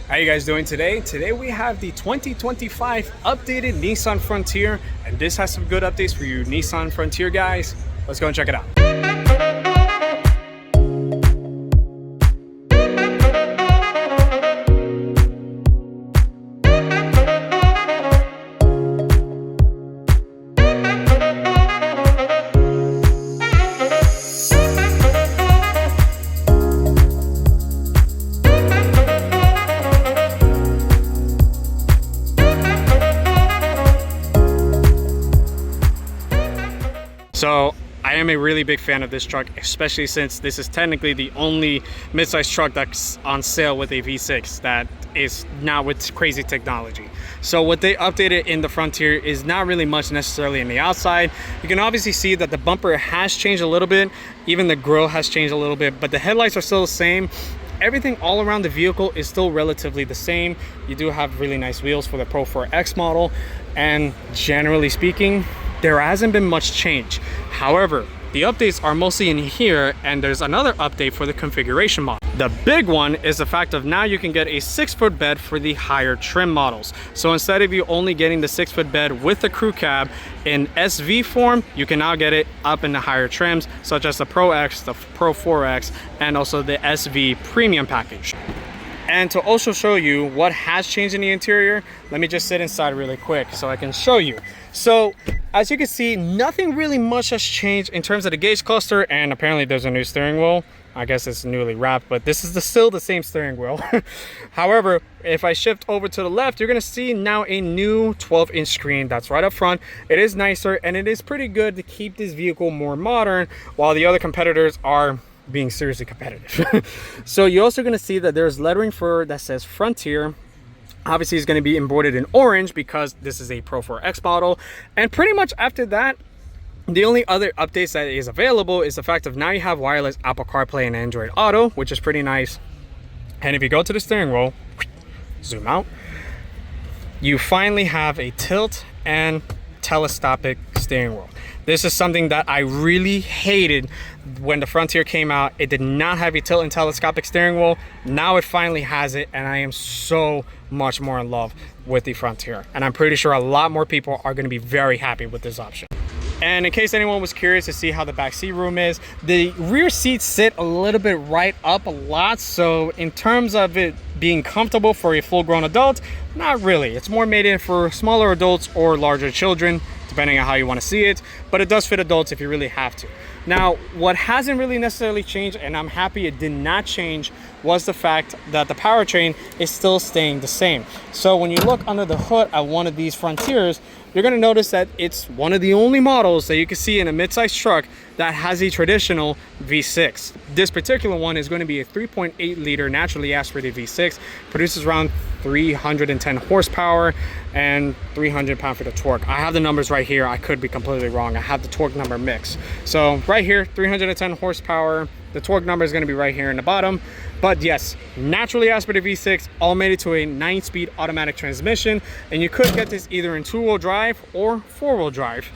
How you guys doing today? Today we have the 2025 updated Nissan Frontier, and this has some good updates for you Nissan Frontier guys. Let's go and check it out. So I am a really big fan of this truck, especially since this is technically the only midsize truck that's on sale with a V6 that is now with crazy technology. So what they updated in the Frontier is not really much necessarily in the outside. You can obviously see that the bumper has changed a little bit, even the grille has changed a little bit, but the headlights are still the same. Everything all around the vehicle is still relatively the same. You do have really nice wheels for the Pro 4X model, and generally speaking, there hasn't been much change. However, the updates are mostly in here, and there's another update for the configuration model. The big one is the fact of now you can get a 6-foot bed for the higher trim models. So instead of you only getting the 6-foot bed with the crew cab in SV form, you can now get it up in the higher trims, such as the Pro X, the Pro 4X, and also the SV Premium package. And to also show you what has changed in the interior, let me just sit inside really quick so I can show you. So as you can see, nothing really much has changed in terms of the gauge cluster, and apparently there's a new steering wheel. I guess it's newly wrapped, but this is still the same steering wheel. However, if I shift over to the left, you're gonna see now a new 12-inch screen that's right up front. It is nicer, and it is pretty good to keep this vehicle more modern, while the other competitors are being seriously competitive. So you're also going to see that there's lettering for that says Frontier. Obviously it's going to be embroidered in orange because this is a Pro 4X model, and pretty much after that, the only other updates that is available is the fact of now you have wireless Apple CarPlay and Android Auto, which is pretty nice. And if you go to the steering wheel, zoom out, you finally have a tilt and telescopic steering wheel. This is something that I really hated when the Frontier came out. It did not have a tilt and telescopic steering wheel. Now it finally has it, and I am so much more in love with the Frontier. And I'm pretty sure a lot more people are going to be very happy with this option. And in case anyone was curious to see how the back seat room is, the rear seats sit a little bit right up a lot. So in terms of it being comfortable for a full-grown adult, not really. It's more made in for smaller adults or larger children, depending on how you want to see it, but it does fit adults if you really have to. Now, what hasn't really necessarily changed, and I'm happy it did not change, was the fact that the powertrain is still staying the same. So when you look under the hood at one of these Frontiers, you're going to notice that it's one of the only models that you can see in a midsize truck that has a traditional V6. This particular one is going to be a 3.8 liter naturally aspirated V6, produces around 310 horsepower and 300 pound-feet of torque. I have the numbers right here. I could be completely wrong. I have the torque number mix. So right here, 310 horsepower. The torque number is going to be right here in the bottom. But yes, naturally aspirated V6, all made it to a 9-speed automatic transmission, and you could get this either in 2-wheel drive or 4-wheel drive.